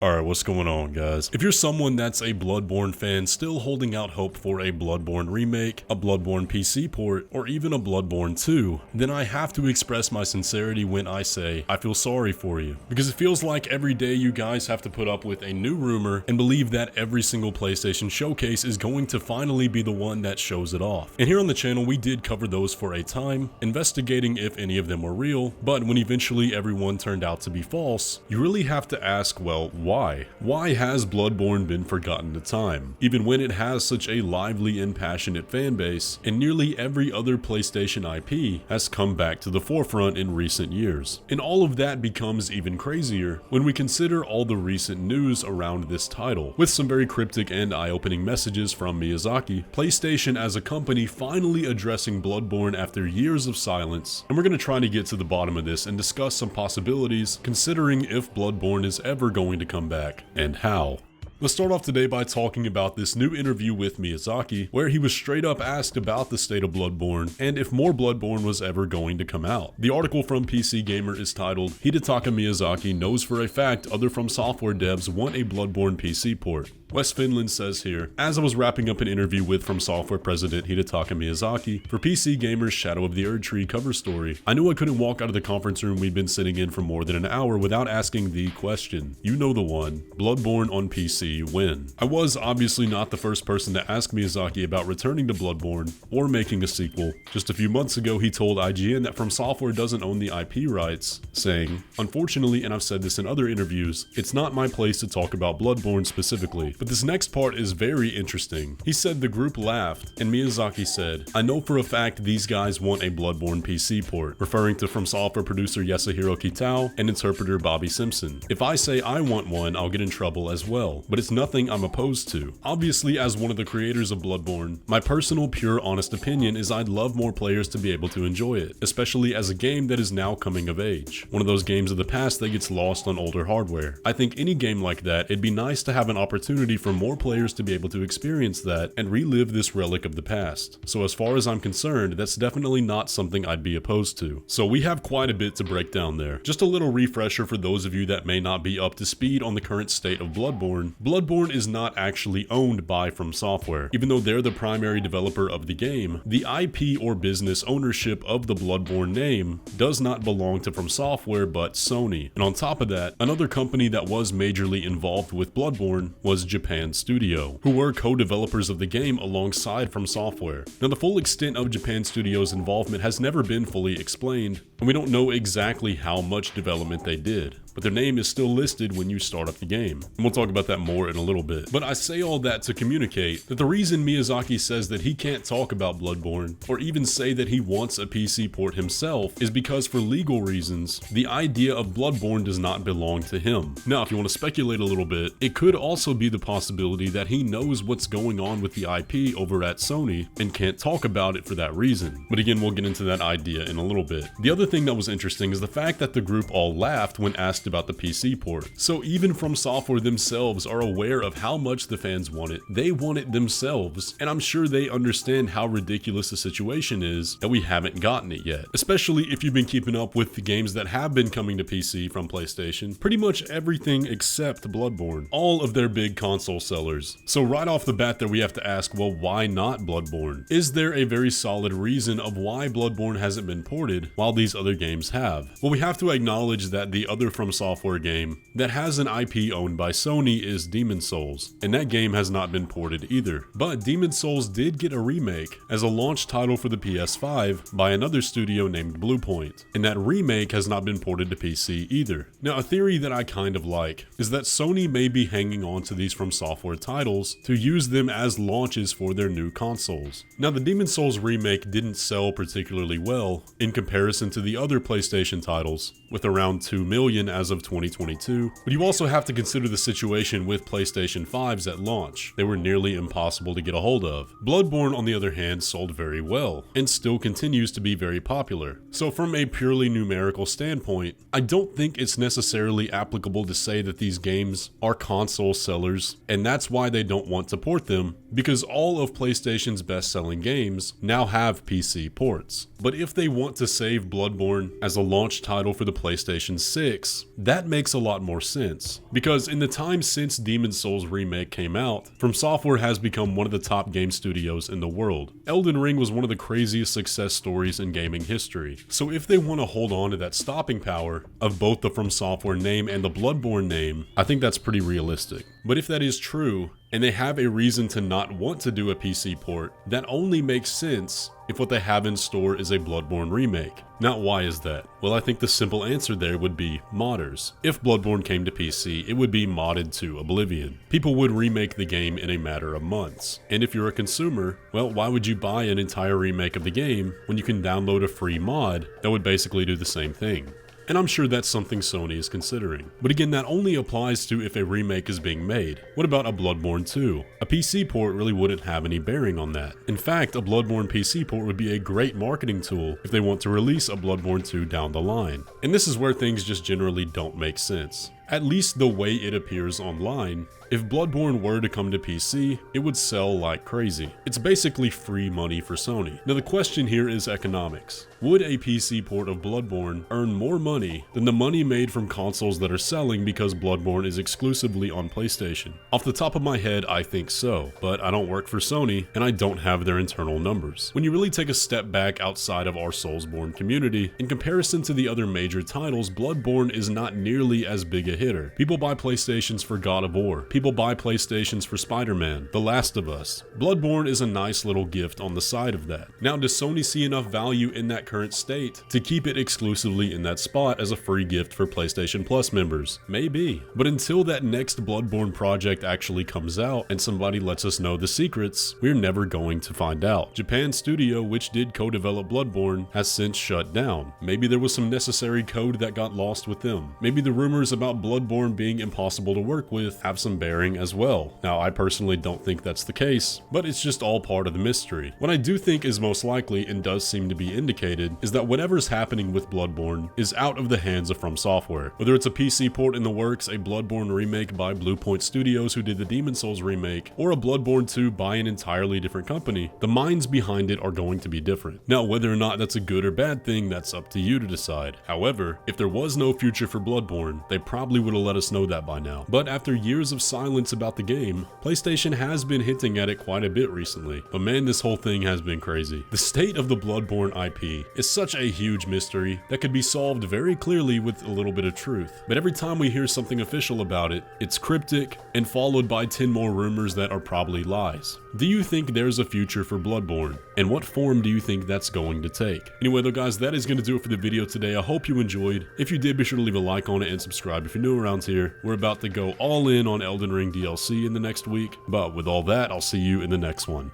Alright, what's going on, guys? If you're someone that's a Bloodborne fan still holding out hope for a Bloodborne Remake, a Bloodborne PC port, or even a Bloodborne 2, then I have to express my sincerity when I say I feel sorry for you. Because it feels like every day you guys have to put up with a new rumor and believe that every single PlayStation showcase is going to finally be the one that shows it off. And here on the channel, we did cover those for a time, investigating if any of them were real, but when eventually everyone turned out to be false, you really have to ask, well, why? Why has Bloodborne been forgotten to time, even when it has such a lively and passionate fan base, and nearly every other PlayStation IP has come back to the forefront in recent years? And all of that becomes even crazier when we consider all the recent news around this title, with some very cryptic and eye-opening messages from Miyazaki, PlayStation as a company finally addressing Bloodborne after years of silence, and we're going to try to get to the bottom of this and discuss some possibilities considering if Bloodborne is ever going to come back. And how. Let's start off today by talking about this new interview with Miyazaki, where he was straight up asked about the state of Bloodborne and if more Bloodborne was ever going to come out. The article from PC Gamer is titled, "Hidetaka Miyazaki knows for a fact other FromSoftware devs want a Bloodborne PC port." West Finland says here, "As I was wrapping up an interview with FromSoftware president Hidetaka Miyazaki for PC Gamer's Shadow of the Erdtree cover story, I knew I couldn't walk out of the conference room we'd been sitting in for more than an hour without asking the question. You know the one. Bloodborne on PC, when?" I was obviously not the first person to ask Miyazaki about returning to Bloodborne or making a sequel. Just a few months ago, he told IGN that FromSoftware doesn't own the IP rights, saying, "Unfortunately, and I've said this in other interviews, it's not my place to talk about Bloodborne specifically. But this next part is very interesting." He said the group laughed, and Miyazaki said, "I know for a fact these guys want a Bloodborne PC port," referring to FromSoftware producer Yasuhiro Kitao and interpreter Bobby Simpson. "If I say I want one, I'll get in trouble as well, but it's nothing I'm opposed to. Obviously, as one of the creators of Bloodborne, my personal pure honest opinion is I'd love more players to be able to enjoy it, especially as a game that is now coming of age. One of those games of the past that gets lost on older hardware. I think any game like that, it'd be nice to have an opportunity for more players to be able to experience that and relive this relic of the past. So as far as I'm concerned, that's definitely not something I'd be opposed to." So we have quite a bit to break down there. Just a little refresher for those of you that may not be up to speed on the current state of Bloodborne. Bloodborne is not actually owned by FromSoftware. Even though they're the primary developer of the game, the IP or business ownership of the Bloodborne name does not belong to FromSoftware but Sony. And on top of that, another company that was majorly involved with Bloodborne was Japan Studio, who were co-developers of the game alongside FromSoftware. Now, the full extent of Japan Studio's involvement has never been fully explained, and we don't know exactly how much development they did, but their name is still listed when you start up the game. And we'll talk about that more in a little bit. But I say all that to communicate that the reason Miyazaki says that he can't talk about Bloodborne, or even say that he wants a PC port himself, is because for legal reasons, the idea of Bloodborne does not belong to him. Now, if you want to speculate a little bit, it could also be the possibility that he knows what's going on with the IP over at Sony and can't talk about it for that reason. But again, we'll get into that idea in a little bit. The other thing that was interesting is the fact that the group all laughed when asked about the PC port. So even FromSoftware themselves are aware of how much the fans want it. They want it themselves, and I'm sure they understand how ridiculous the situation is that we haven't gotten it yet. Especially if you've been keeping up with the games that have been coming to PC from PlayStation. Pretty much everything except Bloodborne. All of their big console sellers. So right off the bat there we have to ask, well, why not Bloodborne? Is there a very solid reason of why Bloodborne hasn't been ported while these other games have? Well, we have to acknowledge that the other FromSoftware game that has an IP owned by Sony is Demon's Souls, and that game has not been ported either. But Demon's Souls did get a remake as a launch title for the PS5 by another studio named Bluepoint, and that remake has not been ported to PC either. Now, a theory that I kind of like is that Sony may be hanging on to these FromSoftware titles to use them as launches for their new consoles. Now, the Demon's Souls remake didn't sell particularly well in comparison to the other PlayStation titles, with around 2 million as of 2022, but you also have to consider the situation with PlayStation 5s at launch. They were nearly impossible to get a hold of. Bloodborne, on the other hand, sold very well, and still continues to be very popular. So from a purely numerical standpoint, I don't think it's necessarily applicable to say that these games are console sellers, and that's why they don't want to port them, because all of PlayStation's best-selling games now have PC ports. But if they want to save Bloodborne as a launch title for the PlayStation 6, That makes a lot more sense, because in the time since Demon's Souls Remake came out, FromSoftware has become one of the top game studios in the world. Elden Ring was one of the craziest success stories in gaming history, so if they want to hold on to that stopping power of both the FromSoftware name and the Bloodborne name, I think that's pretty realistic. But if that is true, and they have a reason to not want to do a PC port, that only makes sense if what they have in store is a Bloodborne remake. Now, why is that? Well, I think the simple answer there would be modders. If Bloodborne came to PC, it would be modded to oblivion. People would remake the game in a matter of months. And if you're a consumer, well, why would you buy an entire remake of the game when you can download a free mod that would basically do the same thing? And I'm sure that's something Sony is considering. But again, that only applies to if a remake is being made. What about a Bloodborne 2? A PC port really wouldn't have any bearing on that. In fact, a Bloodborne PC port would be a great marketing tool if they want to release a Bloodborne 2 down the line. And this is where things just generally don't make sense. At least the way it appears online. If Bloodborne were to come to PC, it would sell like crazy. It's basically free money for Sony. Now the question here is economics. Would a PC port of Bloodborne earn more money than the money made from consoles that are selling because Bloodborne is exclusively on PlayStation? Off the top of my head, I think so, but I don't work for Sony and I don't have their internal numbers. When you really take a step back outside of our Soulsborne community, in comparison to the other major titles, Bloodborne is not nearly as big a hitter. People buy PlayStations for God of War. People buy PlayStations for Spider-Man, The Last of Us. Bloodborne is a nice little gift on the side of that. Now, does Sony see enough value in that current state to keep it exclusively in that spot as a free gift for PlayStation Plus members? Maybe. But until that next Bloodborne project actually comes out and somebody lets us know the secrets, we're never going to find out. Japan Studio, which did co-develop Bloodborne, has since shut down. Maybe there was some necessary code that got lost with them. Maybe the rumors about Bloodborne being impossible to work with have some bearing as well. Now, I personally don't think that's the case, but it's just all part of the mystery. What I do think is most likely, and does seem to be indicated, is that whatever's happening with Bloodborne is out of the hands of FromSoftware. Whether it's a PC port in the works, a Bloodborne remake by Bluepoint Studios who did the Demon's Souls remake, or a Bloodborne 2 by an entirely different company, the minds behind it are going to be different. Now, whether or not that's a good or bad thing, that's up to you to decide. However, if there was no future for Bloodborne, they probably would have let us know that by now. But after years of silence about the game, PlayStation has been hinting at it quite a bit recently. But man, this whole thing has been crazy. The state of the Bloodborne IP is such a huge mystery that could be solved very clearly with a little bit of truth. But every time we hear something official about it, it's cryptic and followed by 10 more rumors that are probably lies. Do you think there's a future for Bloodborne? And what form do you think that's going to take? Anyway though guys, that is going to do it for the video today. I hope you enjoyed. If you did, be sure to leave a like on it and subscribe if you're new around here. We're about to go all in on Elden Ring DLC in the next week, but with all that, I'll see you in the next one.